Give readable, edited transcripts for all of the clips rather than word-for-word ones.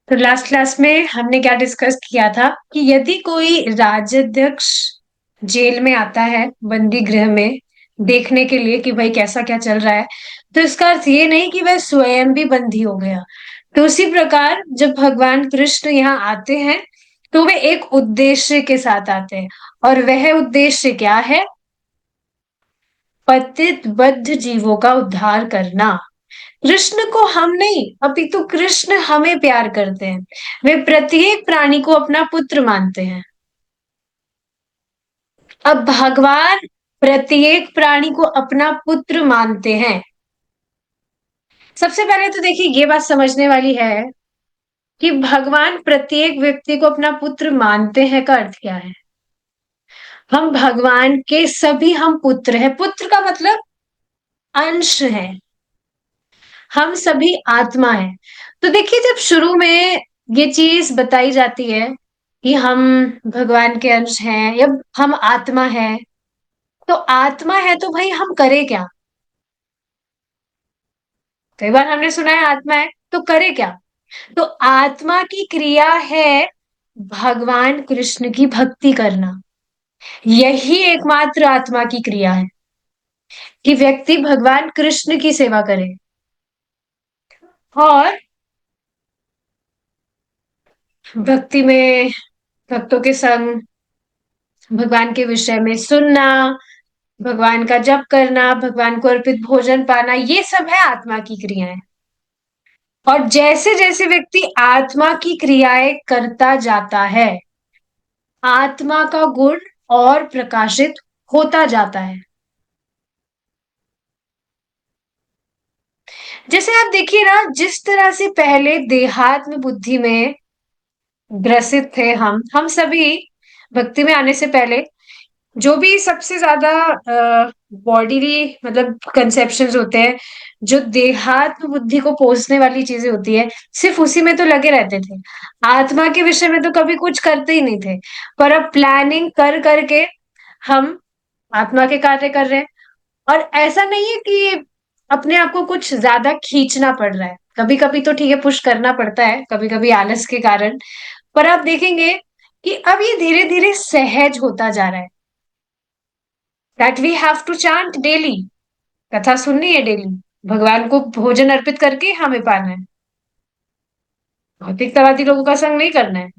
तो last class में हमने क्या डिस्कस किया था कि यदि कोई राज्याध्यक्ष जेल में आता है, बंदी गृह में, देखने के लिए कि भाई कैसा क्या चल रहा है, तो इसका अर्थ ये नहीं कि वह स्वयं भी बंदी हो गया। तो उसी प्रकार जब भगवान कृष्ण यहाँ आते हैं तो वे एक उद्देश्य के साथ आते हैं, और वह उद्देश्य क्या है? पतित बद्ध जीवों का उद्धार करना। कृष्ण को हम नहीं, अपितु कृष्ण हमें प्यार करते हैं। वे प्रत्येक प्राणी को अपना पुत्र मानते हैं। अब भगवान प्रत्येक प्राणी को अपना पुत्र मानते हैं। सबसे पहले तो देखिए ये बात समझने वाली है कि भगवान प्रत्येक व्यक्ति को अपना पुत्र मानते हैं का अर्थ क्या है। हम भगवान के सभी हम पुत्र हैं। पुत्र का मतलब अंश है। हम सभी आत्मा है। तो देखिए जब शुरू में ये चीज बताई जाती है कि हम भगवान के अंश हैं या हम आत्मा है, तो आत्मा है तो भाई हम करें क्या? कई बार हमने सुना है आत्मा है तो करें क्या। तो आत्मा की क्रिया है भगवान कृष्ण की भक्ति करना। यही एकमात्र आत्मा की क्रिया है कि व्यक्ति भगवान कृष्ण की सेवा करे और भक्ति में भक्तों के संग भगवान के विषय में सुनना, भगवान का जप करना, भगवान को अर्पित भोजन पाना, ये सब है आत्मा की क्रियाएं। और जैसे जैसे व्यक्ति आत्मा की क्रियाएं करता जाता है, आत्मा का गुण और प्रकाशित होता जाता है। जैसे आप देखिए ना, जिस तरह से पहले देहात्म बुद्धि में ग्रसित थे हम सभी भक्ति में आने से पहले जो भी सबसे ज्यादा बॉडीली मतलब कंसेप्शंस होते हैं, जो देहात्म बुद्धि को पोसने वाली चीजें होती है, सिर्फ उसी में तो लगे रहते थे। आत्मा के विषय में तो कभी कुछ करते ही नहीं थे। पर अब प्लानिंग कर करके हम आत्मा के कार्य कर रहे हैं। और ऐसा नहीं है कि अपने आप को कुछ ज्यादा खींचना पड़ रहा है। कभी कभी तो ठीक है, पुश करना पड़ता है, कभी कभी आलस के कारण। पर आप देखेंगे कि अब ये धीरे धीरे सहज होता जा रहा है। That we have to chant daily. कथा सुननी है डेली, भगवान को भोजन अर्पित करके हमें पाना है। भौतिकतावादी लोगों का संग नहीं करना है।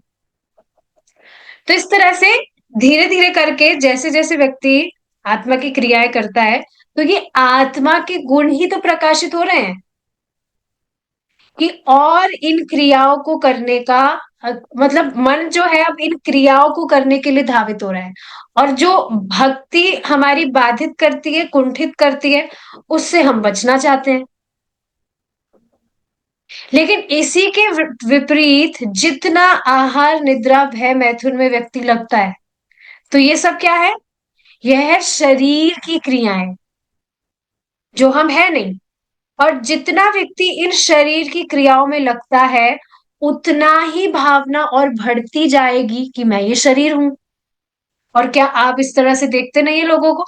तो इस तरह से धीरे धीरे करके जैसे जैसे व्यक्ति आत्मा की क्रियाएं करता है, तो ये आत्मा के गुण ही तो प्रकाशित हो रहे हैं कि और इन क्रियाओं को करने का मतलब मन जो है अब इन क्रियाओं को करने के लिए धावित हो रहा है। और जो भक्ति हमारी बाधित करती है, कुंठित करती है, उससे हम बचना चाहते हैं। लेकिन इसी के विपरीत जितना आहार निद्रा भय मैथुन में व्यक्ति लगता है, तो ये सब क्या है? यह है शरीर की क्रियाएं, जो हम है नहीं। और जितना व्यक्ति इन शरीर की क्रियाओं में लगता है, उतना ही भावना और बढ़ती जाएगी कि मैं ये शरीर हूं। और क्या आप इस तरह से देखते नहीं है लोगों को,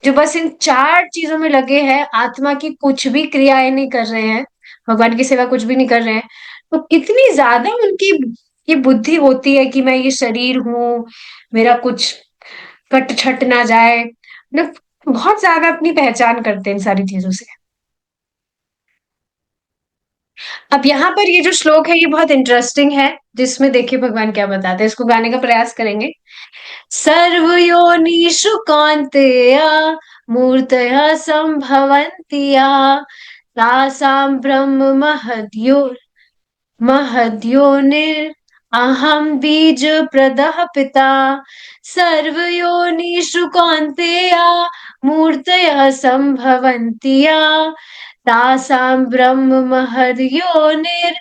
जो बस इन चार चीजों में लगे हैं, आत्मा की कुछ भी क्रियाएं नहीं कर रहे हैं, भगवान की सेवा कुछ भी नहीं कर रहे हैं। तो कितनी ज्यादा उनकी ये बुद्धि होती है कि मैं ये शरीर हूं, मेरा कुछ कट छट ना जाए। मतलब बहुत ज्यादा अपनी पहचान करते हैं इन सारी चीजों से। अब यहाँ पर ये जो श्लोक है ये बहुत इंटरेस्टिंग है, जिसमें देखिए भगवान क्या बताते हैं, इसको गाने का प्रयास करेंगे। सर्वयोनिषु कौन्तेय मूर्तयः सम्भवन्ति तासां ब्रह्म महद्योनिरहं बीज प्रदः पिता। सर्वयोनिषु कौन्तेय मूर्तयः सम्भवन्ति तासां ब्रह्म महद्योनिरहं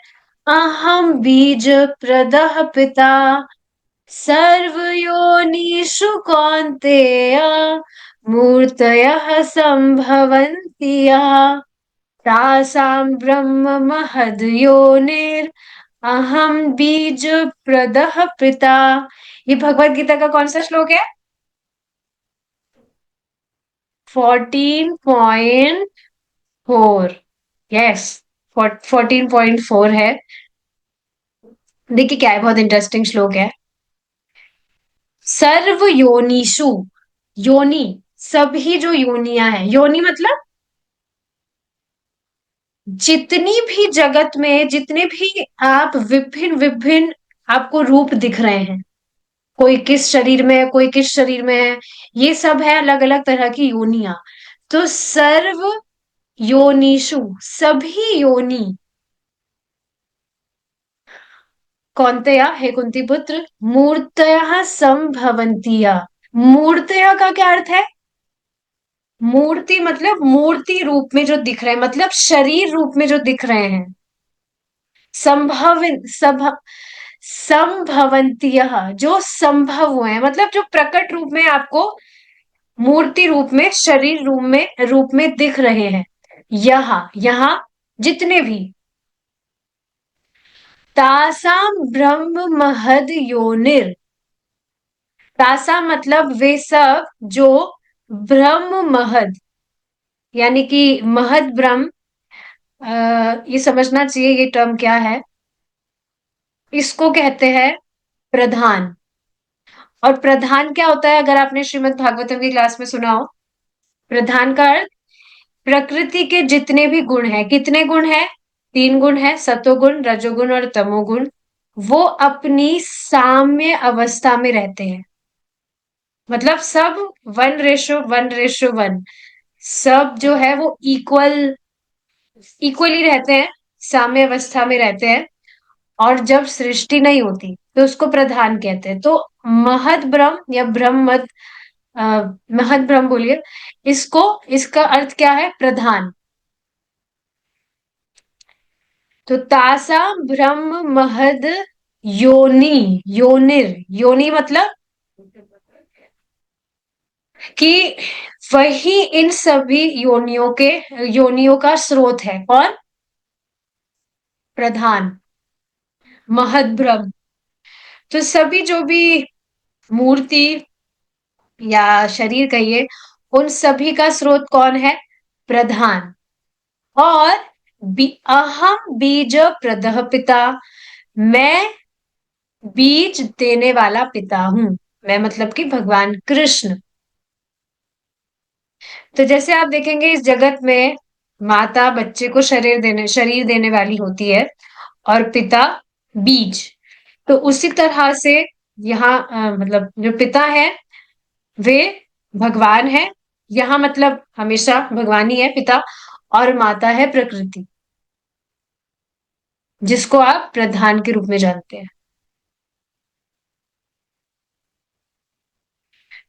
बीज प्रदः पिता। सर्वयोनिषु कौन्तेय मूर्तयः सम्भवन्ति तासां ब्रह्म महद्योनिरहं बीज प्रदः पिता। ये भगवत गीता का कौन सा श्लोक है? 14.4। यस, 14.4 है। देखिए क्या है, बहुत इंटरेस्टिंग श्लोक है। सर्व योनिषु, योनि, सभी जो योनियां हैं, योनि मतलब जितनी भी जगत में, जितने भी आप विभिन्न विभिन्न आपको रूप दिख रहे हैं, कोई किस शरीर में है, कोई किस शरीर में है, ये सब है अलग अलग तरह की योनियां। तो सर्व योनिषु, सभी योनि, कौन्तेय हे कुंती पुत्र, मूर्तयः संभवन्तिया। मूर्तय का क्या अर्थ है? मूर्ति मतलब मूर्ति रूप में जो दिख रहे हैं, मतलब शरीर रूप में जो दिख रहे हैं। संभव, सब, संभवंतियः, जो संभव हुए हैं, मतलब जो प्रकट रूप में आपको मूर्ति रूप में, शरीर रूप में दिख रहे हैं। यहाँ जितने भी, तासाम ब्रह्म महद योनिर, तासा मतलब वे सब जो ब्रह्म महद, यानी कि महद ब्रह्म, ये समझना चाहिए ये टर्म क्या है। इसको कहते हैं प्रधान। और प्रधान क्या होता है, अगर आपने श्रीमद् भागवतम की क्लास में सुना हो, प्रधान का अर्थ प्रकृति के जितने भी गुण हैं, कितने गुण हैं? तीन गुण है, सतोगुण, रजोगुण और तमोगुण। वो अपनी साम्य अवस्था में रहते हैं, मतलब सब 1:1:1, सब जो है वो इक्वली रहते हैं, साम्य अवस्था में रहते हैं। और जब सृष्टि नहीं होती तो उसको प्रधान कहते हैं। तो महद ब्रह्म या ब्रह्म, महद ब्रह्म बोलिए इसको, इसका अर्थ क्या है? प्रधान। तो तासा ब्रह्म महद योनि, योनिर, योनि मतलब कि वही इन सभी योनियों का स्रोत है। कौन? प्रधान, महद ब्रह्म। तो सभी जो भी मूर्ति या शरीर कहिए, उन सभी का स्रोत कौन है? प्रधान। और अहम बीज प्रदः पिता, मैं बीज देने वाला पिता हूं। मैं मतलब कि भगवान कृष्ण। तो जैसे आप देखेंगे इस जगत में, माता बच्चे को शरीर देने वाली होती है, और पिता बीज। तो उसी तरह से यहाँ मतलब जो पिता है वे भगवान है। यहाँ मतलब हमेशा भगवान ही है पिता। और माता है प्रकृति, जिसको आप प्रधान के रूप में जानते हैं।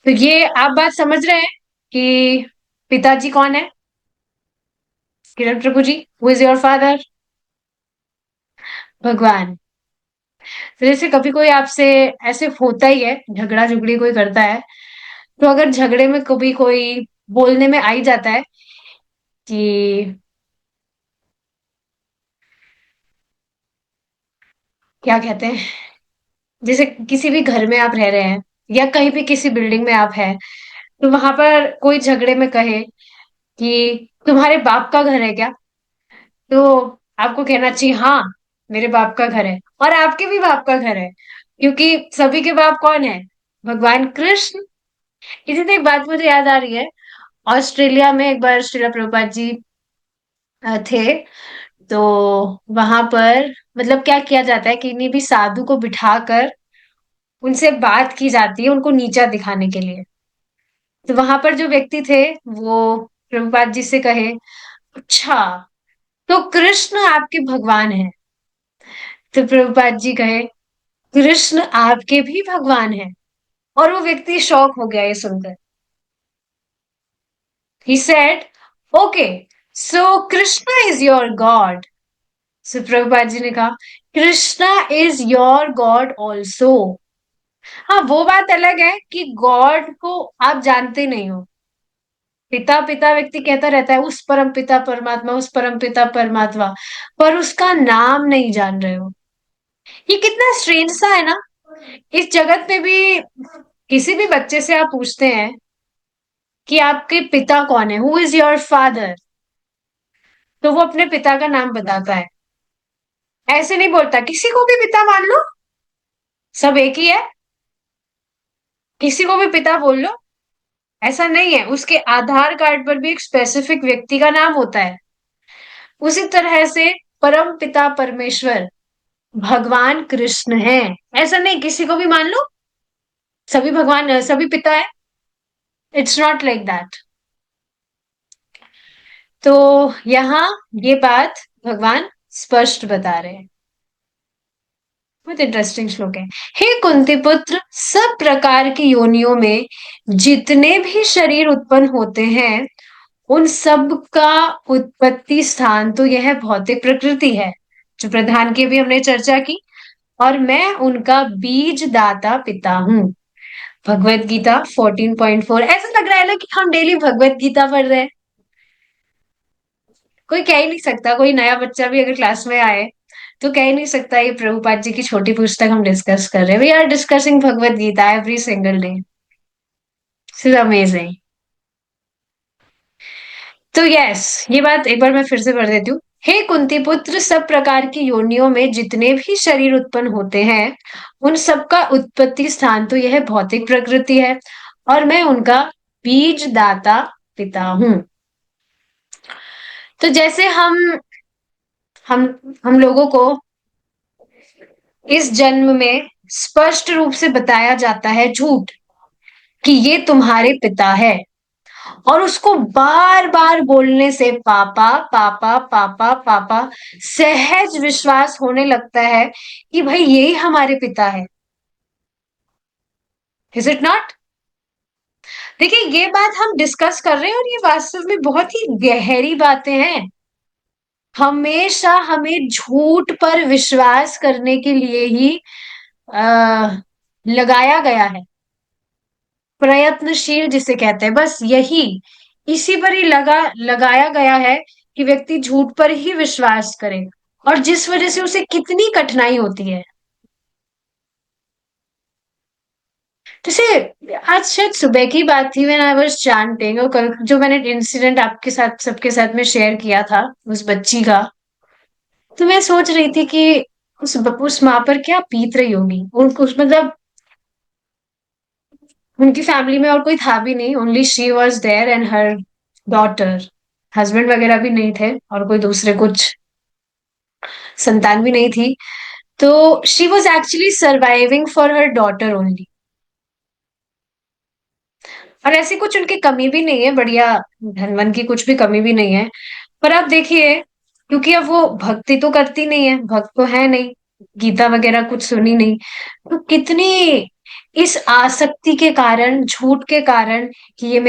तो ये आप बात समझ रहे हैं कि पिताजी कौन है? किरण प्रभु जी, हु इज योर फादर? भगवान। तो जैसे कभी कोई आपसे, ऐसे होता ही है, झगड़ा झुगड़ी कोई करता है, तो अगर झगड़े में कभी कोई बोलने में आ ही जाता है कि क्या कहते हैं, जैसे किसी भी घर में आप रह रहे हैं या कहीं भी किसी बिल्डिंग में आप हैं, तो वहां पर कोई झगड़े में कहे कि तुम्हारे बाप का घर है क्या, तो आपको कहना चाहिए हाँ, मेरे बाप का घर है। और आपके भी बाप का घर है, क्योंकि सभी के बाप कौन है? भगवान कृष्ण। इसी से एक बात मुझे याद आ रही है। ऑस्ट्रेलिया में एक बार श्रीला प्रभुपाद जी थे। तो वहां पर मतलब क्या किया जाता है कि इन्हीं भी साधु को बिठाकर उनसे बात की जाती है, उनको नीचा दिखाने के लिए। तो वहां पर जो व्यक्ति थे वो प्रभुपाद जी से कहे, अच्छा, तो कृष्ण आपके भगवान है? तो प्रभुपाद जी कहे, कृष्ण आपके भी भगवान है? और वो व्यक्ति शॉक हो गया ये सुनकर। He said, okay, so Krishna is your God? So Prabhupada ji ने कहा, Krishna is your God also. हाँ, वो बात अलग है कि गॉड को आप जानते नहीं हो। पिता पिता व्यक्ति कहता रहता है, उस परम पिता परमात्मा, उस परम पिता परमात्मा, पर उसका नाम नहीं जान रहे हो। ये कितना स्ट्रेंज सा है ना। इस जगत में भी किसी भी बच्चे से आप पूछते हैं कि आपके पिता कौन है, हु इज योर फादर, तो वो अपने पिता का नाम बताता है। ऐसे नहीं बोलता, किसी को भी पिता मान लो, सब एक ही है, किसी को भी पिता बोल लो। ऐसा नहीं है, उसके आधार कार्ड पर भी एक स्पेसिफिक व्यक्ति का नाम होता है। उसी तरह से परम पिता परमेश्वर भगवान कृष्ण है। ऐसा नहीं किसी को भी मान लो, सभी भगवान सभी पिता है। It's not like that. तो यहाँ ये बात भगवान स्पष्ट बता रहे हैं। बहुत इंटरेस्टिंग श्लोक है। हे कुंती पुत्र, सब प्रकार की योनियों में जितने भी शरीर उत्पन्न होते हैं, उन सब का उत्पत्ति स्थान तो यह भौतिक प्रकृति है, जो प्रधान की भी हमने चर्चा की। और मैं उनका बीज दाता पिता हूँ। भगवत गीता 14.4। ऐसा लग रहा है ना कि हम डेली भगवत गीता पढ़ रहे हैं। कोई कह ही नहीं सकता, कोई नया बच्चा भी अगर क्लास में आए तो कह ही नहीं सकता ये प्रभुपाद जी की छोटी पुस्तक हम डिस्कस कर रहे हैं। We are discussing Bhagavad Gita every single day. This is amazing. तो यस, ये बात एक बार मैं फिर से पढ़ देती हूँ। हे कुंती पुत्र, सब प्रकार की योनियों में जितने भी शरीर उत्पन्न होते हैं, उन सबका उत्पत्ति स्थान तो यह भौतिक प्रकृति है, और मैं उनका बीज दाता पिता हूँ। तो जैसे हम हम लोगों को इस जन्म में स्पष्ट रूप से बताया जाता है झूठ, कि ये तुम्हारे पिता है, और उसको बार बार बोलने से पापा पापा पापा पापा सहज विश्वास होने लगता है कि भाई यही हमारे पिता है। Is it not? देखिए, ये बात हम डिस्कस कर रहे हैं और ये वास्तव में बहुत ही गहरी बातें हैं। हमेशा हमें झूठ पर विश्वास करने के लिए ही आ, लगाया गया है। प्रयत्नशील जिसे कहते हैं, बस यही, इसी पर ही लगाया गया है कि व्यक्ति झूठ पर ही विश्वास करे, और जिस वजह से उसे कितनी कठिनाई होती है। जैसे आज शायद सुबह की बात थी, व्हेन आई वाज चांटिंग, और कल जो मैंने इंसिडेंट आपके साथ सबके साथ में शेयर किया था उस बच्ची का, तो मैं सोच रही थी कि उस माँ पर क्या बीत रही होगी। उनको मतलब उनकी फैमिली में और कोई था भी नहीं, only she was there and her daughter. Husband वगैरह भी नहीं थे और कोई दूसरे कुछ संतान भी नहीं थी। तो she was actually surviving for her daughter only. और ऐसी कुछ उनकी कमी भी नहीं है, बढ़िया धन वन की कुछ भी कमी भी नहीं है। पर आप देखिए, क्योंकि अब वो भक्ति तो करती नहीं है, भक्त तो है नहीं, गीता वगैरह कुछ सुनी नहीं, तो कितनी इस आसक्ति के कारण, झूठ के कारण, कि ये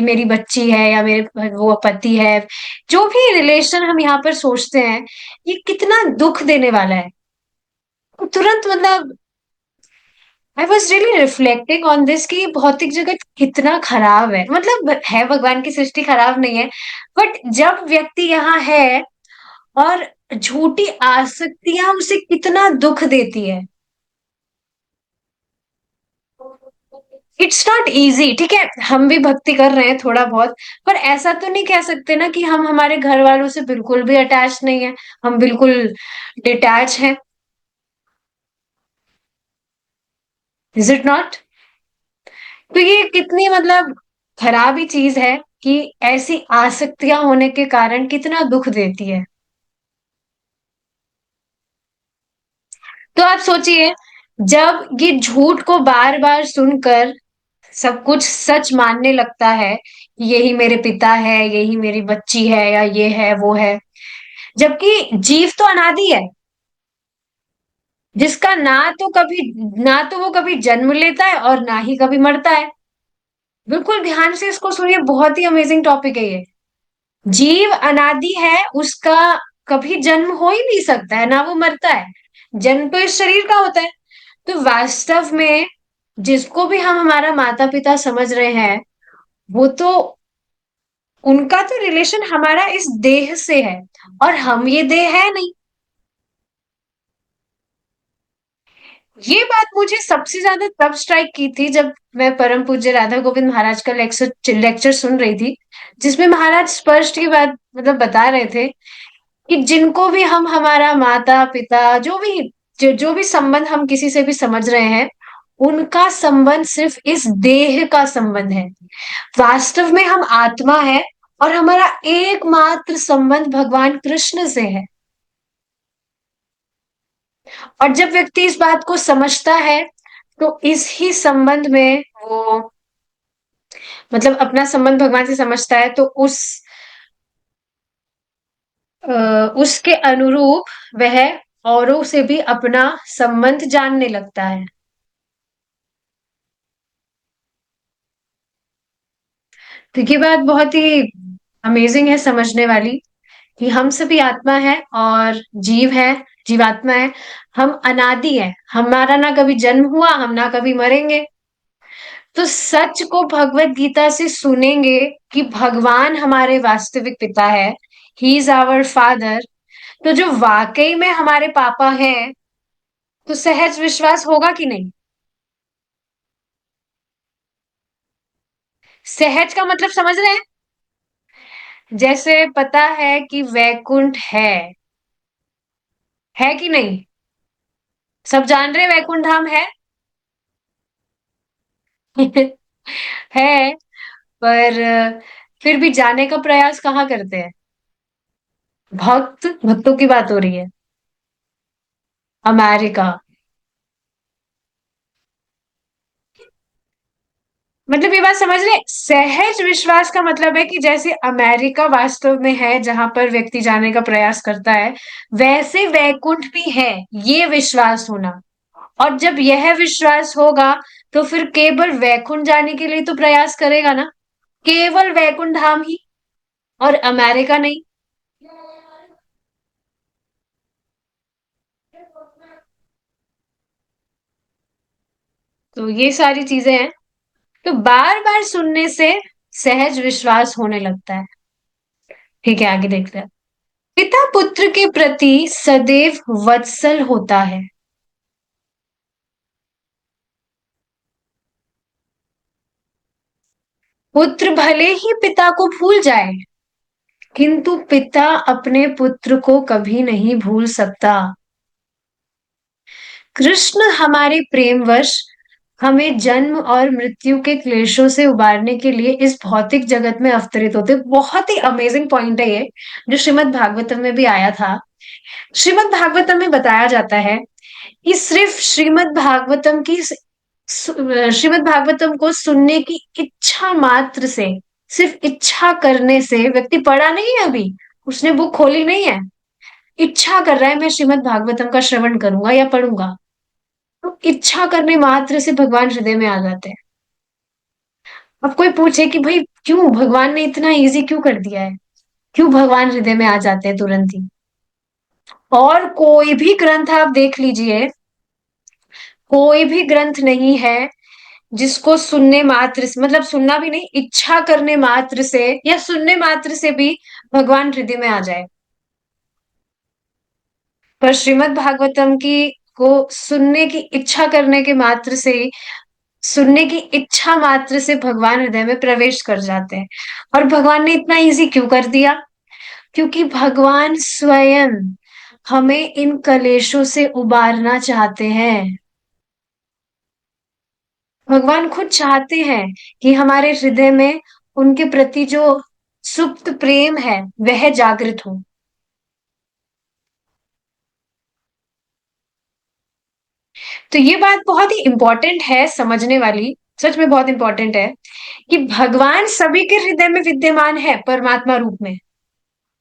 मेरी बच्ची है या मेरे वो पति है, जो भी रिलेशन हम यहाँ पर सोचते हैं, ये कितना दुख देने वाला है। तो तुरंत मतलब I was really reflecting on this कि भौतिक जगत कितना खराब है। मतलब है, भगवान की सृष्टि खराब नहीं है, बट जब व्यक्ति यहाँ है और झूठी आसक्तियां उसे कितना दुख देती है। इट्स नॉट इजी, ठीक है, हम भी भक्ति कर रहे हैं थोड़ा बहुत, पर ऐसा तो नहीं कह सकते ना कि हम हमारे घर वालों से बिल्कुल भी अटैच नहीं है, हम बिल्कुल डिटैच हैं। Is it not? तो ये कितनी मतलब खराब ही चीज है कि ऐसी आसक्तियां होने के कारण कितना दुख देती है। तो आप सोचिए, जब ये झूठ को बार बार सुनकर सब कुछ सच मानने लगता है कि यही मेरे पिता है, यही मेरी बच्ची है, या ये है वो है, जबकि जीव तो अनादि है, जिसका ना तो वो कभी जन्म लेता है और ना ही कभी मरता है। बिल्कुल ध्यान से इसको सुनिए, बहुत ही अमेजिंग टॉपिक है ये। जीव अनादि है, उसका कभी जन्म हो ही नहीं सकता है, ना वो मरता है। जन्म तो इस शरीर का होता है। तो वास्तव में जिसको भी हम हमारा माता पिता समझ रहे हैं, वो तो, उनका तो रिलेशन हमारा इस देह से है, और हम ये देह है नहीं। ये बात मुझे सबसे ज्यादा तब स्ट्राइक की थी जब मैं परम पूज्य राधा गोविंद महाराज का लेक्चर सुन रही थी, जिसमें महाराज स्पष्ट की बात मतलब बता रहे थे कि जिनको भी हम हमारा माता पिता जो भी संबंध हम किसी से भी समझ रहे हैं, उनका संबंध सिर्फ इस देह का संबंध है। वास्तव में हम आत्मा है, और हमारा एकमात्र संबंध भगवान कृष्ण से है। और जब व्यक्ति इस बात को समझता है, तो इस ही संबंध में वो मतलब अपना संबंध भगवान से समझता है, तो उसके अनुरूप वह औरों से भी अपना संबंध जानने लगता है। तो ये बात बहुत ही अमेजिंग है समझने वाली, कि हम सभी आत्मा है और जीव है, जीवात्मा है। हम अनादि है, हमारा ना कभी जन्म हुआ, हम ना कभी मरेंगे। तो सच को भगवत गीता से सुनेंगे कि भगवान हमारे वास्तविक पिता है, ही इज आवर फादर। तो जो वाकई में हमारे पापा हैं, तो सहज विश्वास होगा कि नहीं? सहज का मतलब समझ रहे हैं? जैसे पता है कि वैकुंठ है कि नहीं? सब जान रहे हैं वैकुंठ धाम है। है, पर फिर भी जाने का प्रयास कहाँ करते हैं? भक्तों की बात हो रही है। अमेरिका। मतलब ये बात समझ रहे हैं? सहज विश्वास का मतलब है कि जैसे अमेरिका वास्तव में है जहां पर व्यक्ति जाने का प्रयास करता है, वैसे वैकुंठ भी है, ये विश्वास होना। और जब यह विश्वास होगा, तो फिर केवल वैकुंठ जाने के लिए तो प्रयास करेगा ना, केवल वैकुंठ धाम ही, और अमेरिका नहीं। तो ये सारी चीजें हैं। तो बार बार सुनने से सहज विश्वास होने लगता है। ठीक है, आगे देखते हैं। पिता पुत्र के प्रति सदैव वत्सल होता है। पुत्र भले ही पिता को भूल जाए, किंतु पिता अपने पुत्र को कभी नहीं भूल सकता। कृष्ण हमारे प्रेमवश हमें जन्म और मृत्यु के क्लेशों से उबारने के लिए इस भौतिक जगत में अवतरित होते। बहुत ही अमेजिंग पॉइंट है ये, जो श्रीमद् भागवतम में भी आया था। श्रीमद् भागवतम में बताया जाता है कि सिर्फ श्रीमद् भागवतम को सुनने की इच्छा मात्र से, सिर्फ इच्छा करने से, व्यक्ति पढ़ा नहीं है अभी, उसने बुक खोली नहीं है, इच्छा कर रहा है मैं श्रीमद् भागवतम का श्रवण करूंगा या पढ़ूंगा, तो इच्छा करने मात्र से भगवान हृदय में आ जाते हैं। अब कोई पूछे कि भाई क्यों भगवान ने इतना इजी क्यों कर दिया है, क्यों भगवान हृदय में आ जाते हैं तुरंत ही? और कोई भी ग्रंथ आप देख लीजिए, कोई भी ग्रंथ नहीं है जिसको सुनने मात्र से, मतलब सुनना भी नहीं, इच्छा करने मात्र से या सुनने मात्र से भी भगवान हृदय में आ जाए। पर श्रीमद् भागवतम की को सुनने की इच्छा करने के मात्र से, सुनने की इच्छा मात्र से भगवान हृदय में प्रवेश कर जाते हैं। और भगवान ने इतना इजी क्यों कर दिया? क्योंकि भगवान स्वयं हमें इन कलेशों से उबारना चाहते हैं। भगवान खुद चाहते हैं कि हमारे हृदय में उनके प्रति जो सुप्त प्रेम है वह जागृत हो। तो ये बात बहुत ही इंपॉर्टेंट है समझने वाली, सच में बहुत इंपॉर्टेंट है, कि भगवान सभी के हृदय में विद्यमान है परमात्मा रूप में,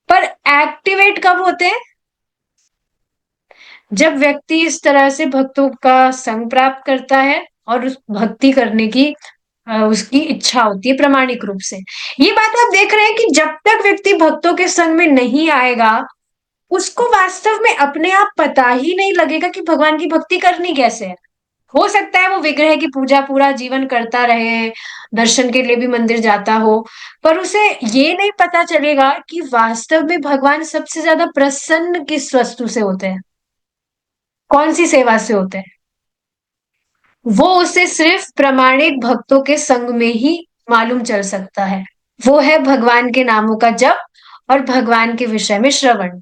पर एक्टिवेट कब होते हैं? जब व्यक्ति इस तरह से भक्तों का संग प्राप्त करता है और उस भक्ति करने की उसकी इच्छा होती है प्रामाणिक रूप से। ये बात आप देख रहे हैं कि जब तक व्यक्ति भक्तों के संग में नहीं आएगा, उसको वास्तव में अपने आप पता ही नहीं लगेगा कि भगवान की भक्ति करनी कैसे है। हो सकता है वो विग्रह की पूजा पूरा जीवन करता रहे, दर्शन के लिए भी मंदिर जाता हो, पर उसे ये नहीं पता चलेगा कि वास्तव में भगवान सबसे ज्यादा प्रसन्न किस वस्तु से होते हैं, कौन सी सेवा से होते हैं। वो उसे सिर्फ प्रामाणिक भक्तों के संग में ही मालूम चल सकता है। वो है भगवान के नामों का जप और भगवान के विषय में श्रवण।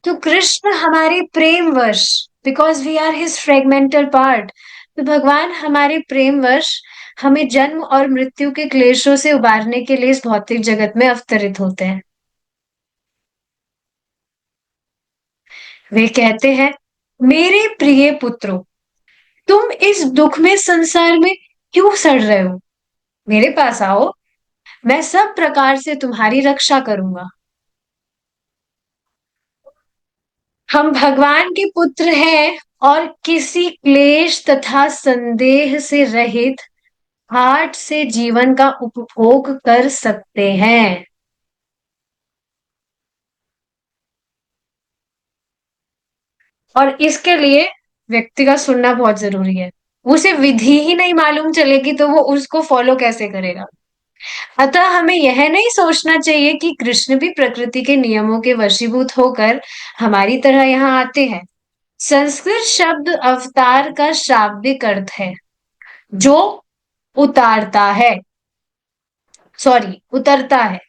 तो कृष्ण हमारे प्रेमवश, because we are his fragmental part, तो भगवान हमारे प्रेमवश हमें जन्म और मृत्यु के क्लेशों से उबारने के लिए इस भौतिक जगत में अवतरित होते हैं। वे कहते हैं, मेरे प्रिय पुत्रों, तुम इस दुख में संसार में क्यों सड़ रहे हो? मेरे पास आओ, मैं सब प्रकार से तुम्हारी रक्षा करूंगा। हम भगवान के पुत्र हैं और किसी क्लेश तथा संदेह से रहित आर्ट से जीवन का उपभोग कर सकते हैं। और इसके लिए व्यक्ति का सुनना बहुत जरूरी है। उसे विधि ही नहीं मालूम चलेगी तो वो उसको फॉलो कैसे करेगा? अतः हमें यह नहीं सोचना चाहिए कि कृष्ण भी प्रकृति के नियमों के वशीभूत होकर हमारी तरह यहाँ आते हैं। संस्कृत शब्द अवतार का शाब्दिक अर्थ है जो उतारता है, सॉरी उतरता है,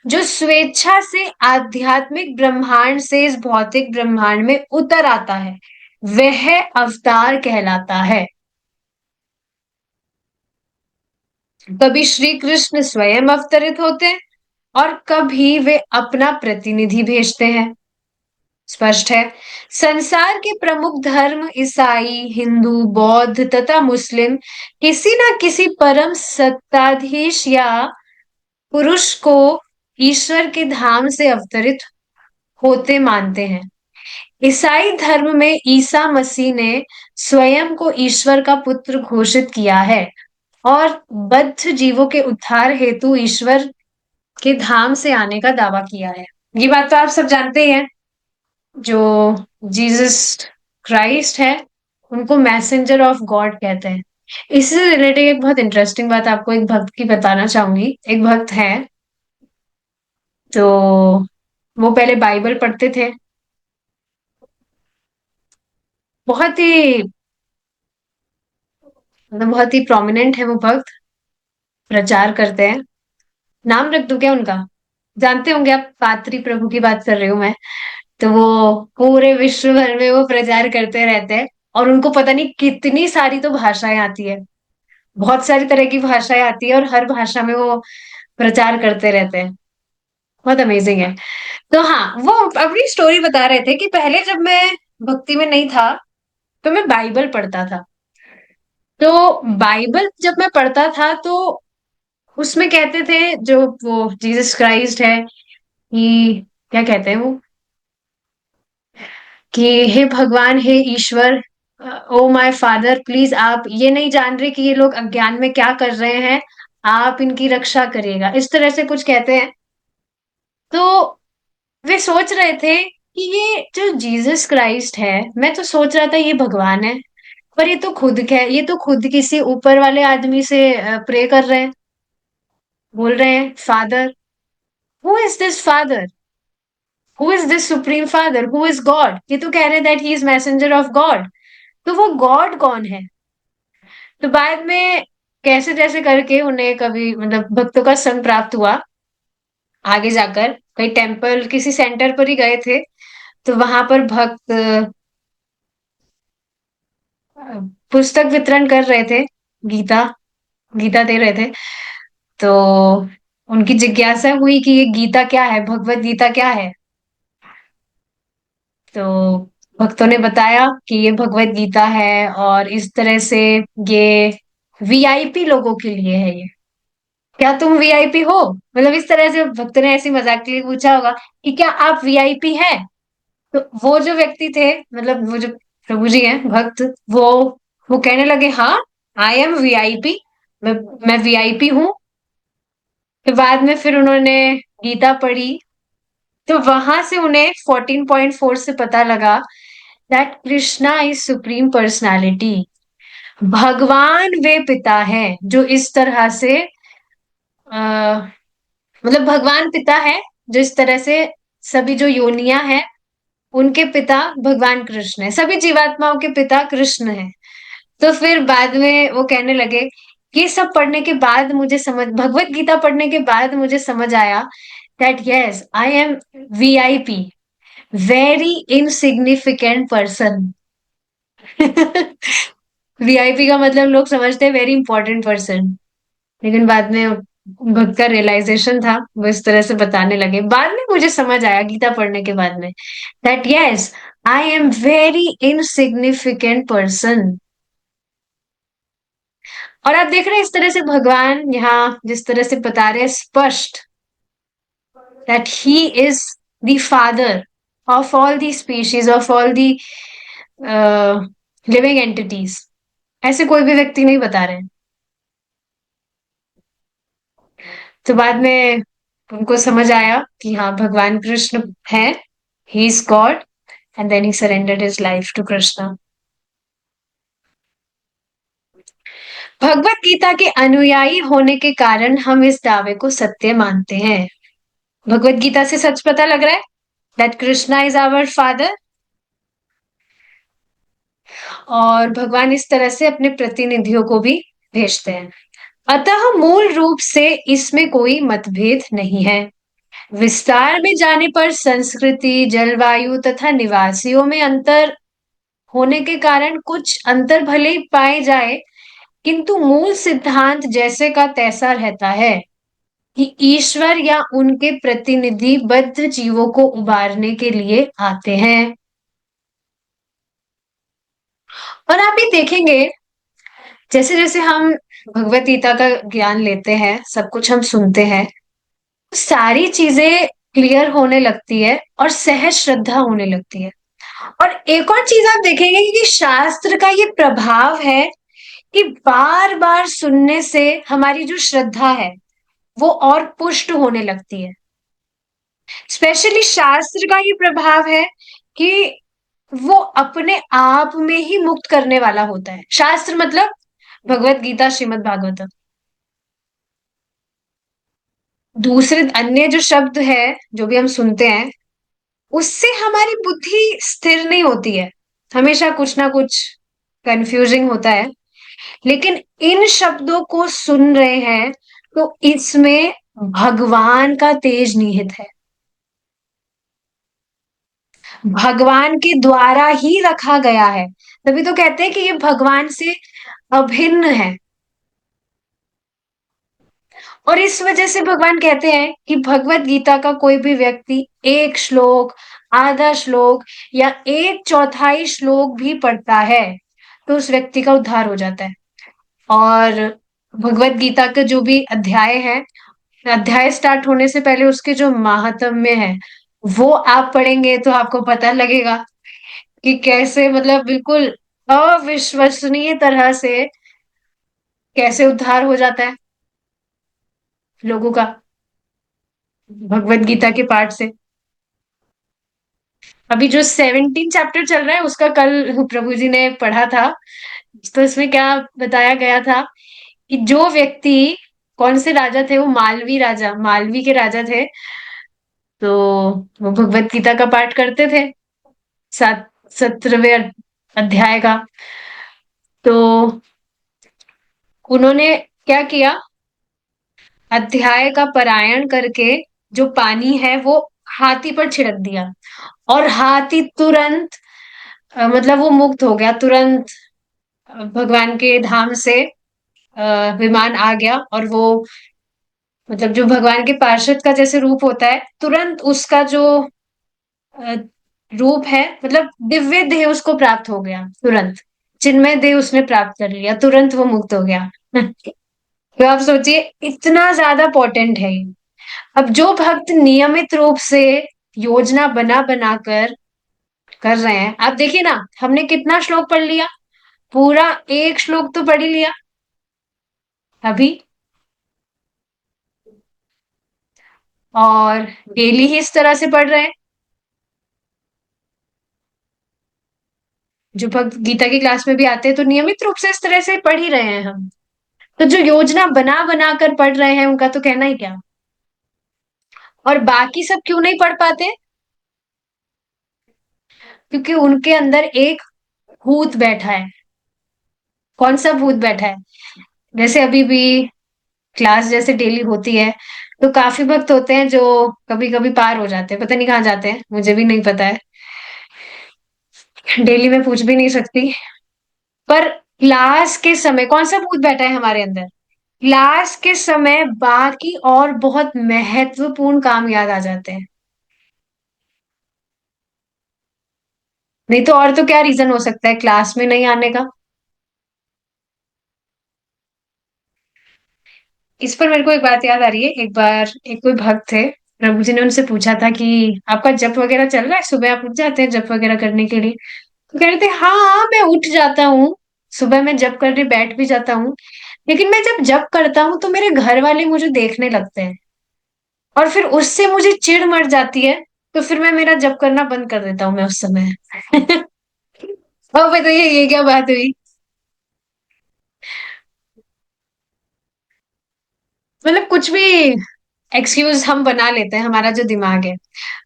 जो स्वेच्छा से आध्यात्मिक ब्रह्मांड से इस भौतिक ब्रह्मांड में उतर आता है, वह अवतार कहलाता है। कभी श्री कृष्ण स्वयं अवतरित होते हैं और कभी वे अपना प्रतिनिधि भेजते हैं। स्पष्ट है, संसार के प्रमुख धर्म ईसाई, हिंदू, बौद्ध तथा मुस्लिम किसी ना किसी परम सत्ताधीश या पुरुष को ईश्वर के धाम से अवतरित होते मानते हैं। ईसाई धर्म में ईसा मसीह ने स्वयं को ईश्वर का पुत्र घोषित किया है और बद्ध जीवों के उद्धार हेतु ईश्वर के धाम से आने का दावा किया है। ये बात तो आप सब जानते ही हैं। जो जीसस क्राइस्ट है, उनको मैसेंजर ऑफ गॉड कहते हैं। इससे रिलेटेड एक बहुत इंटरेस्टिंग बात आपको एक भक्त की बताना चाहूंगी। एक भक्त है, तो वो पहले बाइबल पढ़ते थे। बहुत ही मतलब बहुत ही प्रोमिनेंट है वो भक्त, प्रचार करते हैं। नाम रख दूं क्या उनका? जानते होंगे आप, पात्री प्रभु की बात कर रही हूँ मैं। तो वो पूरे विश्व भर में वो प्रचार करते रहते हैं और उनको पता नहीं कितनी सारी तो भाषाएं आती है। बहुत सारी तरह की भाषाएं आती है और हर भाषा में वो प्रचार करते रहते हैं। बहुत अमेजिंग है। तो हाँ, वो अपनी स्टोरी बता रहे थे कि पहले जब मैं भक्ति में नहीं था तो मैं बाइबल पढ़ता था। तो बाइबल जब मैं पढ़ता था तो उसमें कहते थे, जो वो जीसस क्राइस्ट है, कि क्या कहते हैं वो, कि हे भगवान, हे ईश्वर, ओ माय फादर, प्लीज आप ये नहीं जान रहे कि ये लोग अज्ञान में क्या कर रहे हैं, आप इनकी रक्षा करिएगा, इस तरह से कुछ कहते हैं। तो वे सोच रहे थे कि ये जो जीसस क्राइस्ट है, मैं तो सोच रहा था ये भगवान है, पर ये तो खुद है, ये तो खुद किसी ऊपर वाले आदमी से प्रे कर रहे हैं, बोल रहे हैं father. Who is this father? Who is this supreme father? Who is God? ये तो कह रहे that he is messenger of God. तो वो गॉड कौन है? तो बाद में कैसे जैसे करके उन्हें कभी मतलब भक्तों का संग प्राप्त हुआ। आगे जाकर कई टेम्पल किसी सेंटर पर ही गए थे, तो वहां पर भक्त पुस्तक वितरण कर रहे थे, गीता गीता दे रहे थे। तो उनकी जिज्ञासा हुई कि ये गीता क्या है, भगवत गीता क्या है। तो भक्तों ने बताया कि ये भगवत गीता है और इस तरह से ये वीआईपी लोगों के लिए है ये। क्या तुम वीआईपी हो? मतलब इस तरह से भक्त ने ऐसी मजाक के लिए पूछा होगा कि क्या आप वीआईपी हैं? तो वो जो व्यक्ति थे, मतलब वो जो प्रभु जी हैं भक्त, वो कहने लगे, हाँ, आई एम वीआईपी, मैं वीआईपी हूँ। तो बाद में फिर उन्होंने गीता पढ़ी, तो वहां से उन्हें 14.4 से पता लगा that Krishna is supreme personality. भगवान वे पिता है जो इस तरह से मतलब भगवान पिता है जो इस तरह से सभी जो योनियां हैं उनके पिता भगवान कृष्ण है, सभी जीवात्माओं के पिता कृष्ण है। तो फिर बाद में वो कहने लगे, ये सब पढ़ने के बाद मुझे समझ, भगवत गीता पढ़ने के बाद मुझे समझ आया that yes I am VIP, very insignificant person. VIP का मतलब लोग समझते हैं वेरी इंपॉर्टेंट पर्सन, लेकिन बाद में भक्त का रियलाइजेशन था, वो इस तरह से बताने लगे। बाद में मुझे समझ आया गीता पढ़ने के बाद में, that yes, I am very insignificant person. और आप देख रहे हैं इस तरह से भगवान यहाँ जिस तरह से बता रहे हैं स्पष्ट, that he is the father of all the species, of all the living entities. ऐसे कोई भी व्यक्ति नहीं बता रहे हैं। तो बाद में उनको समझ आया कि हाँ भगवान कृष्ण है, he is God, and then he surrendered his life to Krishna. Bhagavad Gita के अनुयायी होने के कारण हम इस दावे को सत्य मानते हैं। भगवत गीता से सच पता लग रहा है that Krishna is our father, और भगवान इस तरह से अपने प्रतिनिधियों को भी भेजते हैं। अतः मूल रूप से इसमें कोई मतभेद नहीं है। विस्तार में जाने पर संस्कृति, जलवायु तथा निवासियों में अंतर होने के कारण कुछ अंतर भले ही पाए जाए, किंतु मूल सिद्धांत जैसे का तैसा रहता है कि ईश्वर या उनके प्रतिनिधि बद्ध जीवों को उबारने के लिए आते हैं। और आप ये देखेंगे, जैसे जैसे हम भगवत गीता का ज्ञान लेते हैं, सब कुछ हम सुनते हैं, सारी चीजें क्लियर होने लगती है और सहज श्रद्धा होने लगती है। और एक और चीज आप देखेंगे कि शास्त्र का ये प्रभाव है कि बार बार सुनने से हमारी जो श्रद्धा है वो और पुष्ट होने लगती है। स्पेशली शास्त्र का ये प्रभाव है कि वो अपने आप में ही मुक्त करने वाला होता है। शास्त्र मतलब भगवत गीता, श्रीमद् भागवतम। दूसरे अन्य जो शब्द है जो भी हम सुनते हैं, उससे हमारी बुद्धि स्थिर नहीं होती है, हमेशा कुछ ना कुछ कंफ्यूजिंग होता है। लेकिन इन शब्दों को सुन रहे हैं तो इसमें भगवान का तेज निहित है, भगवान के द्वारा ही रखा गया है। तभी तो कहते हैं कि ये भगवान से अभिन्न है। और इस वजह से भगवान कहते हैं कि भगवत गीता का कोई भी व्यक्ति एक श्लोक, आधा श्लोक या एक चौथाई श्लोक भी पढ़ता है तो उस व्यक्ति का उद्धार हो जाता है। और भगवत गीता के जो भी अध्याय है, अध्याय स्टार्ट होने से पहले उसके जो महात्म्य है वो आप पढ़ेंगे तो आपको पता लगेगा कि कैसे, मतलब बिल्कुल अविश्वसनीय तरह से कैसे उद्धार हो जाता है लोगों का भगवत गीता के पाठ से। अभी जो 17 चैप्टर चल रहा है उसका कल प्रभु जी ने पढ़ा था, तो इसमें क्या बताया गया था कि जो व्यक्ति, कौन से राजा थे वो, मालवी राजा, मालवी के राजा थे, तो वो भगवत गीता का पाठ करते थे, 17वें अध्याय का। तो उन्होंने क्या किया, अध्याय का पारायण करके जो पानी है वो हाथी पर छिड़क दिया, और हाथी तुरंत मतलब वो मुक्त हो गया तुरंत। भगवान के धाम से विमान आ गया, और वो मतलब जो भगवान के पार्षद का जैसे रूप होता है, तुरंत उसका जो अ, रूप है, मतलब दिव्य देह उसको प्राप्त हो गया तुरंत, चिन्मय देह उसने प्राप्त कर लिया, तुरंत वो मुक्त हो गया। तो आप सोचिए इतना ज्यादा पोटेंट है ये। अब जो भक्त नियमित रूप से योजना बना बना कर रहे हैं, आप देखिए ना, हमने कितना श्लोक पढ़ लिया, पूरा एक श्लोक तो पढ़ ही लिया अभी, और डेली ही इस तरह से पढ़ रहे हैं। जो भक्त गीता की क्लास में भी आते हैं तो नियमित रूप से इस तरह से पढ़ ही रहे हैं हम। तो जो योजना बना बना कर पढ़ रहे हैं उनका तो कहना ही क्या। और बाकी सब क्यों नहीं पढ़ पाते, क्योंकि उनके अंदर एक भूत बैठा है। कौन सा भूत बैठा है, जैसे अभी भी क्लास जैसे डेली होती है, तो काफी भक्त होते हैं जो कभी कभी पार हो जाते हैं, पता नहीं कहाँ जाते हैं, मुझे भी नहीं पता है। डेली मैं पूछ भी नहीं सकती। पर लास्ट के समय कौन सा भूत बैठा है हमारे अंदर? लास्ट के समय बाकी और बहुत महत्वपूर्ण काम याद आ जाते हैं। नहीं तो और तो क्या रीजन हो सकता है क्लास में नहीं आने का? इस पर मेरे को एक बात याद आ रही है। एक बार एक कोई भक्त थे, प्रभु जी ने उनसे पूछा था कि आपका जप वगैरह चल रहा है, सुबह आप उठ जाते हैं जप वगैरह करने के लिए? तो कह रहे थे हाँ मैं उठ जाता हूँ, सुबह मैं जप करने बैठ भी जाता हूँ, लेकिन मैं जब जप करता हूँ तो मेरे घर वाले मुझे देखने लगते हैं और फिर उससे मुझे चिढ़ मर जाती है, तो फिर मैं मेरा जप करना बंद कर देता हूँ मैं उस समय। अब बताइए ये क्या बात हुई? मतलब कुछ भी एक्सक्यूज हम बना लेते हैं, हमारा जो दिमाग है।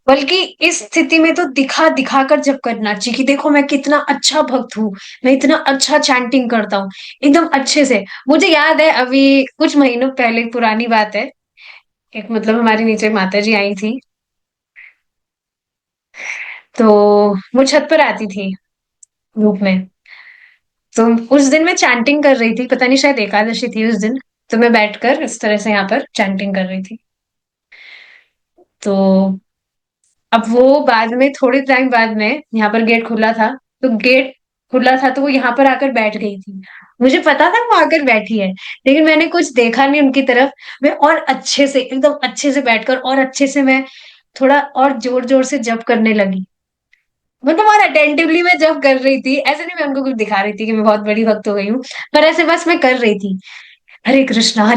बल्कि इस स्थिति में तो दिखा दिखा कर जब करना चाहिए कि देखो मैं कितना अच्छा भक्त हूँ, मैं इतना अच्छा चैंटिंग करता हूँ, एकदम अच्छे से। मुझे याद है अभी कुछ महीनों पहले, पुरानी बात है, एक मतलब हमारे नीचे माता जी आई थी, तो वो छत पर आती थी धूप में। तो उस दिन मैं चैंटिंग कर रही थी, पता नहीं शायद एकादशी थी उस दिन, तो मैं बैठकर इस तरह से यहाँ पर चैंटिंग कर रही थी। तो अब वो बाद में थोड़े टाइम बाद में यहाँ पर गेट खुला था, तो गेट खुला था तो वो यहाँ पर आकर बैठ गई थी। मुझे पता था वो आकर बैठी है, लेकिन मैंने कुछ देखा नहीं उनकी तरफ। मैं और अच्छे से, एकदम अच्छे से बैठकर और अच्छे से मैं थोड़ा और जोर जोर से जप करने लगी। मतलब और अटेंटिवली मैं जब कर रही थी, ऐसे नहीं मैं उनको कुछ दिखा रही थी कि मैं बहुत बड़ी भक्त हो गई हूँ, पर ऐसे बस मैं कर रही थी। हरे कृष्णा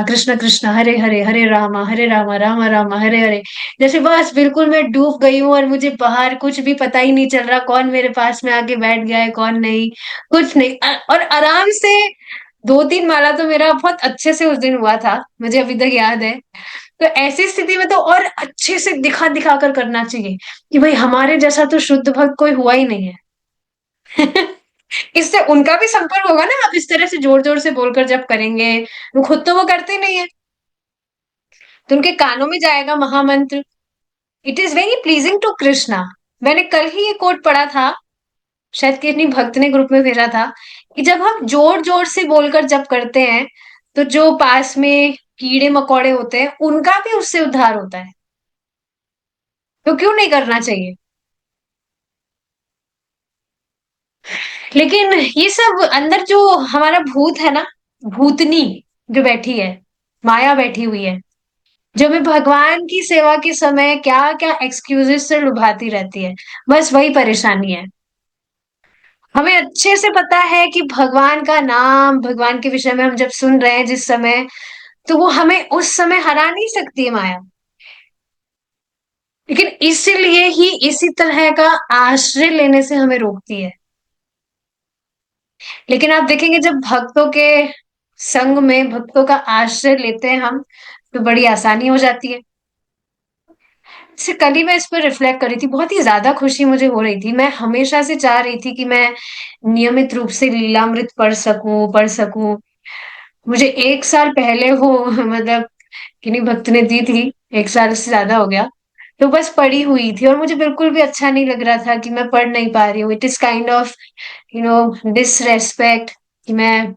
कृष्ण कृष्ण हरे हरे, हरे रामा रामा रामा हरे हरे। जैसे बस बिल्कुल मैं डूब गई हूँ और मुझे बाहर कुछ भी पता ही नहीं चल रहा, कौन मेरे पास में आके बैठ गया है कौन नहीं, कुछ नहीं। और आराम से 2-3 माला तो मेरा बहुत अच्छे से उस दिन हुआ था, मुझे अभी तक याद है। तो ऐसी स्थिति में तो और अच्छे से दिखा दिखा कर करना चाहिए कि भाई हमारे जैसा तो शुद्ध भक्त कोई हुआ ही नहीं है। इससे उनका भी संपर्क होगा ना, आप इस तरह से जोर जोर से बोलकर जब करेंगे, वो खुद तो वो करते नहीं है, तो उनके कानों में जाएगा महामंत्र। It is very pleasing to Krishna. मैंने कल ही ये कोट पढ़ा था, शायद किसी भक्त ने ग्रुप में भेजा था, कि जब हम जोर जोर से बोलकर जब करते हैं तो जो पास में कीड़े मकोड़े होते हैं उनका भी उससे उद्धार होता है। तो क्यों नहीं करना चाहिए? लेकिन ये सब अंदर जो हमारा भूत है ना, भूतनी जो बैठी है, माया बैठी हुई है, जो हमें भगवान की सेवा के समय क्या क्या एक्सक्यूजेस से लुभाती रहती है, बस वही परेशानी है। हमें अच्छे से पता है कि भगवान का नाम, भगवान के विषय में हम जब सुन रहे हैं जिस समय, तो वो हमें उस समय हरा नहीं सकती है माया। लेकिन इसीलिए ही इसी तरह का आश्रय लेने से हमें रोकती है। लेकिन आप देखेंगे जब भक्तों के संग में, भक्तों का आश्रय लेते हैं हम, तो बड़ी आसानी हो जाती है। जैसे कल ही मैं इस पर रिफ्लेक्ट कर रही थी, बहुत ही ज्यादा खुशी मुझे हो रही थी। मैं हमेशा से चाह रही थी कि मैं नियमित रूप से लीलामृत पढ़ सकूं। मुझे 1 साल पहले वो मतलब किन्हीं भक्त ने दी थी, 1 साल से ज्यादा हो गया। तो बस पढ़ी हुई थी और मुझे बिल्कुल भी अच्छा नहीं लग रहा था कि मैं पढ़ नहीं पा रही हूँ। It is kind of disrespect कि मैं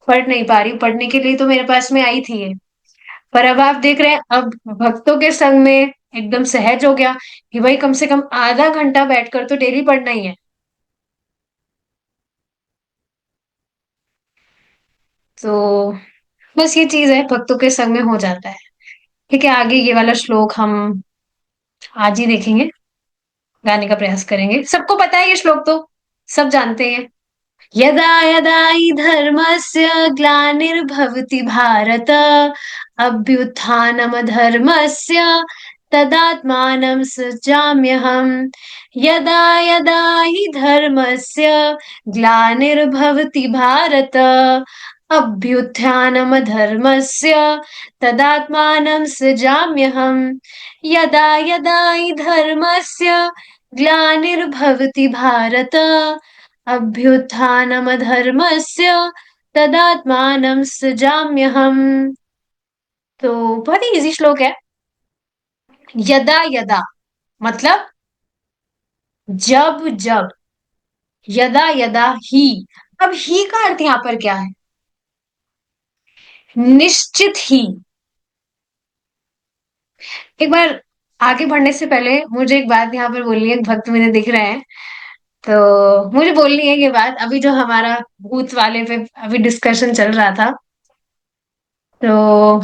पढ़ नहीं पा रही हूँ। पढ़ने के लिए तो मेरे पास में आई थी ये। पर अब आप देख रहे हैं, अब भक्तों के संग में एकदम सहज हो गया कि भाई कम से कम आधा घंटा बैठकर तो डेली पढ़ना ही है। तो बस ये चीज है, भक्तों के संग में हो जाता है। ठीक है, आगे ये वाला श्लोक हम आज ही देखेंगे, गाने का प्रयास करेंगे। सबको पता है ये श्लोक तो, सब जानते हैं। यदा यदा हि धर्मस्य ग्लानिर्भवति भारत, अभ्युत्थानमधर्मस्य तदात्मानं सृजाम्यहम्। यदा यदा हि धर्मस्य ग्लानिर्भवति भारत, अभ्युत्थानमधर्मस्य तदात्मानं सृजाम्यहम्। यदा यदा हि धर्मस्य ग्लानिर्भवति भारत, अभ्युत्थानमधर्मस्य तदात्मानं सृजाम्यहम्। तो बहुत ही इजी श्लोक है। यदा यदा मतलब जब जब, यदा यदा ही। अब ही का अर्थ यहाँ पर क्या है? निश्चित ही। एक बार आगे बढ़ने से पहले मुझे एक बात यहाँ पर बोलनी है, एक भक्त मुझे दिख रहे हैं, तो मुझे बोलनी है ये बात। अभी जो हमारा भूत वाले पे अभी डिस्कशन चल रहा था, तो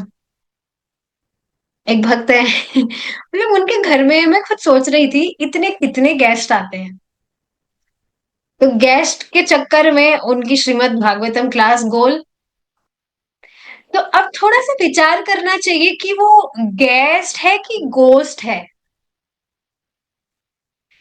एक भक्त है मतलब उनके घर में मैं खुद सोच रही थी इतने कितने गेस्ट आते हैं, तो गेस्ट के चक्कर में उनकी श्रीमद् भागवतम क्लास गोल। तो अब थोड़ा सा विचार करना चाहिए कि वो गेस्ट है कि गोस्ट है,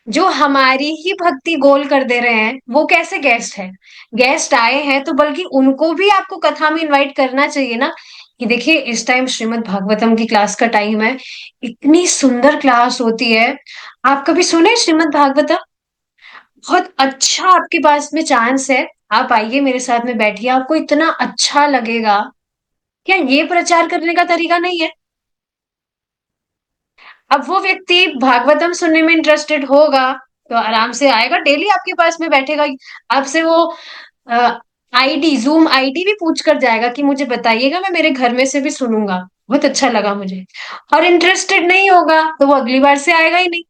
जो हमारी ही भक्ति गोल कर दे रहे हैं वो कैसे गेस्ट है? गेस्ट आए हैं तो बल्कि उनको भी आपको कथा में इनवाइट करना चाहिए ना, कि देखिए इस टाइम श्रीमद् भागवतम की क्लास का टाइम है, इतनी सुंदर क्लास होती है। आप कभी सुने श्रीमद् भागवतम? बहुत अच्छा आपके पास में चांस है, आप आइए मेरे साथ में बैठिए, आपको इतना अच्छा लगेगा। क्या ये प्रचार करने का तरीका नहीं है? अब वो व्यक्ति भागवतम सुनने में इंटरेस्टेड होगा तो आराम से आएगा, डेली आपके पास में बैठेगा, आपसे वो आईडी, जूम आईडी भी पूछ कर जाएगा कि मुझे बताइएगा, मैं मेरे घर में से भी सुनूंगा, बहुत अच्छा लगा मुझे। और इंटरेस्टेड नहीं होगा तो वो अगली बार से आएगा ही नहीं।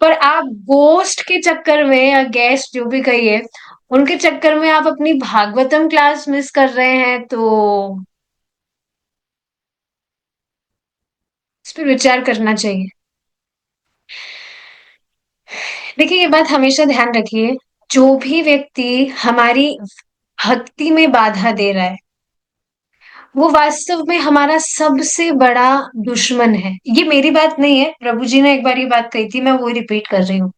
पर आप गोस्ट के चक्कर में या गेस्ट जो भी कहिए, उनके चक्कर में आप अपनी भागवतम क्लास मिस कर रहे हैं, तो इस पर विचार करना चाहिए। देखिए ये बात हमेशा ध्यान रखिए, जो भी व्यक्ति हमारी भक्ति में बाधा दे रहा है वो वास्तव में हमारा सबसे बड़ा दुश्मन है। ये मेरी बात नहीं है, प्रभु जी ने एक बार ये बात कही थी, मैं वो रिपीट कर रही हूँ।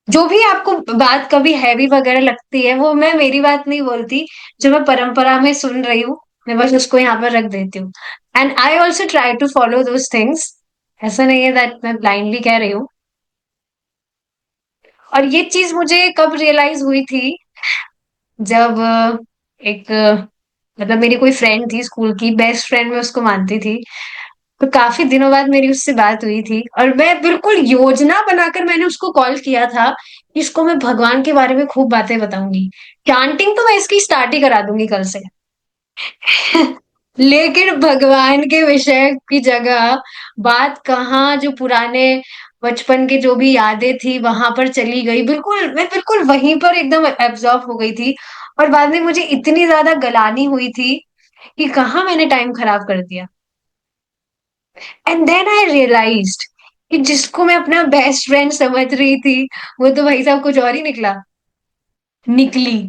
जो भी आपको बात कभी हैवी वगैरह लगती है वो मैं मेरी बात नहीं बोलती, जो मैं परंपरा में सुन रही हूँ मैं बस उसको यहाँ पर रख देती हूँ। And I also try to follow those things. ऐसा नहीं है दैट मैं ब्लाइंडली कह रही हूँ। और ये चीज मुझे कब रियलाइज हुई थी, जब एक मतलब मेरी कोई फ्रेंड थी, स्कूल की बेस्ट फ्रेंड, मैं उसको मानती थी। तो काफी दिनों बाद मेरी उससे बात हुई थी और मैं बिल्कुल योजना बनाकर मैंने उसको कॉल किया था कि इसको मैं भगवान के बारे में खूब बातें बताऊंगी, चांटिंग तो मैं इसकी स्टार्ट ही करा दूंगी कल से लेकिन भगवान के विषय की जगह बात कहाँ, जो पुराने बचपन के जो भी यादें थी वहां पर चली गई। बिल्कुल मैं बिल्कुल वहीं पर एकदम एब्जॉर्ब हो गई थी, और बाद में मुझे इतनी ज्यादा गलानी हुई थी कि कहाँ मैंने टाइम खराब कर दिया। एंड देन आई रियलाइज्ड कि जिसको मैं अपना बेस्ट फ्रेंड समझ रही थी वो तो भाई साहब कुछ और ही निकली।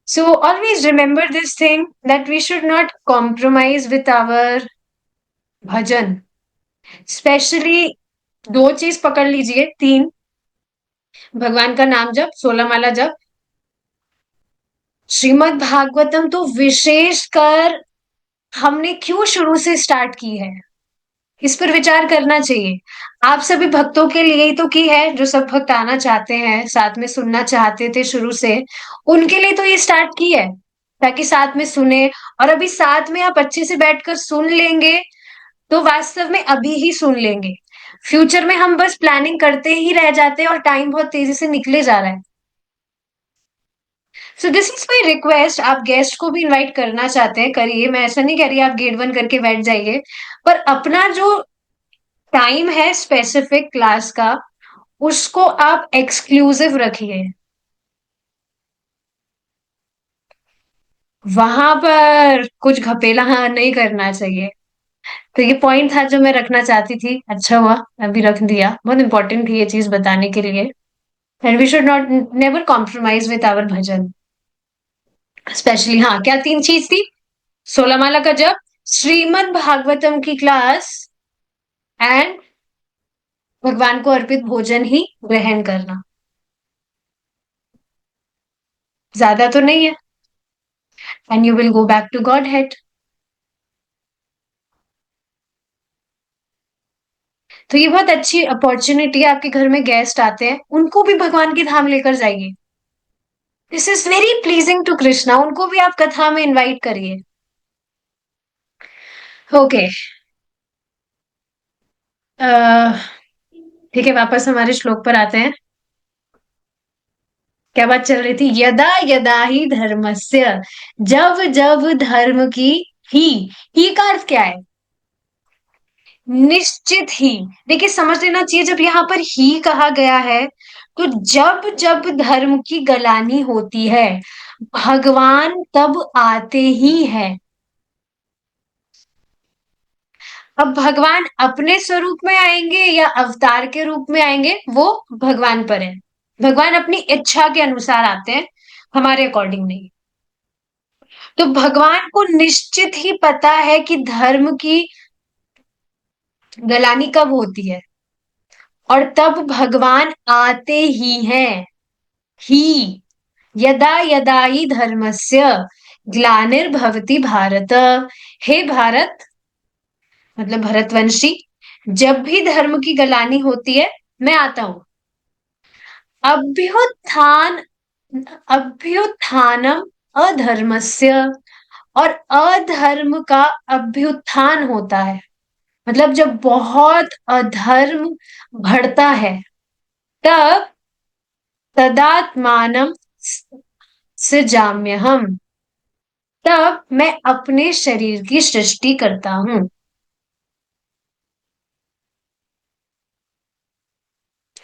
So always remember this thing that we should not compromise with our bhajan. Specially दो चीज पकड़ लीजिए, तीन: भगवान का नाम जप, 16 माला जप, श्रीमद् भागवतम तो विशेषकर हमने क्यों शुरू से स्टार्ट की है, इस पर विचार करना चाहिए। आप सभी भक्तों के लिए ही तो की है, जो सब भक्त आना चाहते हैं, साथ में सुनना चाहते थे शुरू से, उनके लिए तो ये स्टार्ट की है ताकि साथ में सुने। और अभी साथ में आप अच्छे से बैठकर सुन लेंगे तो वास्तव में अभी ही सुन लेंगे। फ्यूचर में हम बस प्लानिंग करते ही रह जाते हैं और टाइम बहुत तेजी से निकले जा रहा है। So this is my request, आप गेस्ट को भी इनवाइट करना चाहते हैं करिए, मैं ऐसा नहीं कह रही आप गेट बंद करके बैठ जाइए, पर अपना जो टाइम है स्पेसिफिक क्लास का उसको आप एक्सक्लूसिव रखिए। वहां पर कुछ घपेला नहीं करना चाहिए। तो ये पॉइंट था जो मैं रखना चाहती थी, अच्छा हुआ अभी रख दिया, बहुत इंपॉर्टेंट थी ये चीज बताने के लिए। And we should not never compromise with our bhajan. Specially हाँ, क्या तीन चीज थी? 16 माला का जप, श्रीमद् भागवतम की क्लास, एंड भगवान को अर्पित भोजन ही ग्रहण करना। ज्यादा तो नहीं है, and you will go back to Godhead. तो ये बहुत अच्छी अपॉर्चुनिटी है, आपके घर में गेस्ट आते हैं उनको भी भगवान की धाम लेकर जाइए। This is very pleasing to Krishna, उनको भी आप कथा में इनवाइट करिए। ओके। ठीक है, वापस हमारे श्लोक पर आते हैं। क्या बात चल रही थी? यदा यदा ही धर्मस्य, जब जब धर्म की, ही ही का अर्थ क्या है? निश्चित ही। देखिए, समझ लेना चाहिए, जब यहाँ पर ही कहा गया है, तो जब जब धर्म की गलानी होती है, भगवान तब आते ही है। अब भगवान अपने स्वरूप में आएंगे या अवतार के रूप में आएंगे, वो भगवान पर है। भगवान अपनी इच्छा के अनुसार आते हैं, हमारे अकॉर्डिंग नहीं। तो भगवान को निश्चित ही पता है कि धर्म की गलानी कब होती है, और तब भगवान आते ही हैं। ही, यदा यदा ही धर्मस्य ग्लानिर्भवति भारत। हे भारत, मतलब भरतवंशी, जब भी धर्म की गलानी होती है, मैं आता हूं। अभ्युत्थान, अभ्युत्थानम अधर्मस्य, और अधर्म का अभ्युत्थान होता है। मतलब जब बहुत अधर्म बढ़ता है, तब तदात्मानम सृजाम्य हम, तब मैं अपने शरीर की सृष्टि करता हूं।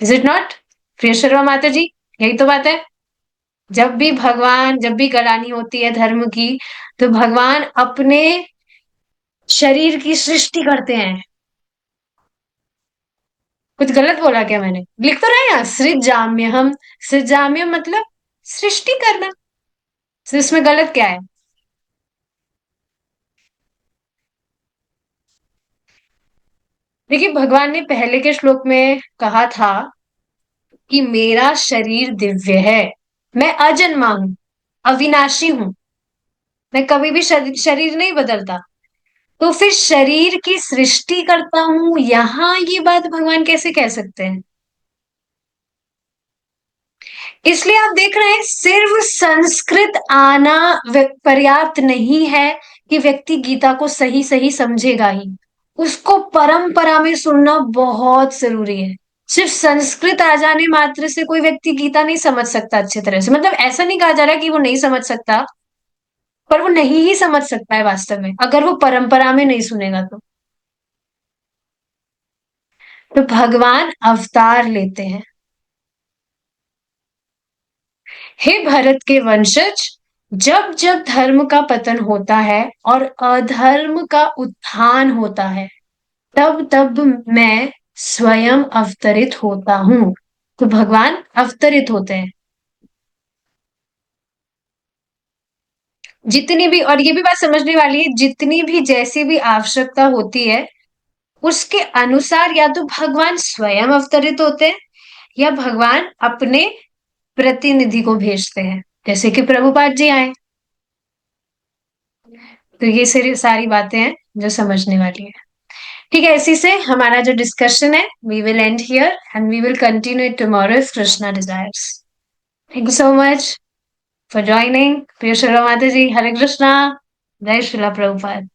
Is it not? प्रिय शर्मा माता जी, यही तो बात है। जब भी गलानी होती है धर्म की, तो भगवान अपने शरीर की सृष्टि करते हैं। कुछ गलत बोला क्या मैंने? लिख तो रहे हैं यहाँ, सृजाम्य हम। सृजाम्य मतलब सृष्टि करना। तो इसमें गलत क्या है? देखिए, भगवान ने पहले के श्लोक में कहा था कि मेरा शरीर दिव्य है, मैं अजन्मा हूं, अविनाशी हूं, मैं कभी भी शरीर नहीं बदलता। तो फिर शरीर की सृष्टि करता हूं, यहां ये बात भगवान कैसे कह सकते हैं? इसलिए आप देख रहे हैं, सिर्फ संस्कृत आना पर्याप्त नहीं है कि व्यक्ति गीता को सही सही समझेगा ही। उसको परंपरा में सुनना बहुत जरूरी है। सिर्फ संस्कृत आ जाने मात्र से कोई व्यक्ति गीता नहीं समझ सकता अच्छे तरह से। मतलब ऐसा नहीं कहा जा रहा कि वो नहीं समझ सकता, पर वो नहीं ही समझ सकता है वास्तव में, अगर वो परंपरा में नहीं सुनेगा तो। तो भगवान अवतार लेते हैं। हे भरत के वंशज, जब जब धर्म का पतन होता है और अधर्म का उत्थान होता है, तब तब मैं स्वयं अवतरित होता हूं। तो भगवान अवतरित होते हैं। जितनी भी, और ये भी बात समझने वाली है, जितनी भी जैसी भी आवश्यकता होती है, उसके अनुसार या तो भगवान स्वयं अवतरित होते हैं, या भगवान अपने प्रतिनिधि को भेजते हैं, जैसे कि प्रभुपाद जी आए। तो ये सारी बातें हैं जो समझने वाली है। ठीक है, इसी से हमारा जो डिस्कशन है, we will end here and we will continue it tomorrow if Krishna desires. Thank you so much for joining. प्रिय श्री माता जी, हरे कृष्णा, जय श्रीला प्रभुपाद।